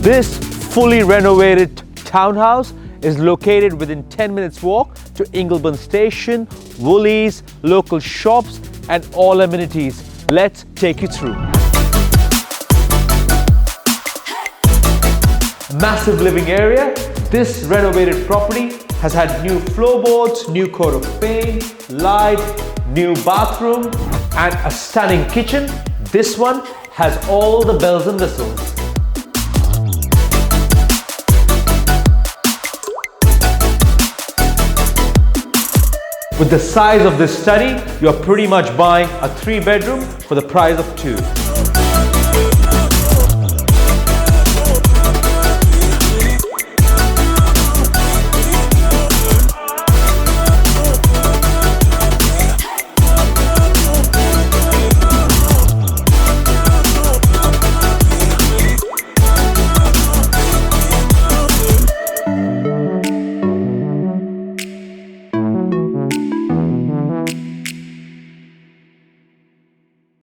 This fully renovated townhouse is located within 10 minutes walk to Ingleburn station, Woolies, local shops and all amenities. Let's take you through. Massive living area. This renovated property has had new floorboards, new coat of paint, light, new bathroom and a stunning kitchen. This one has all the bells and whistles. With the size of this study, you're pretty much buying a 3-bedroom for the price of 2.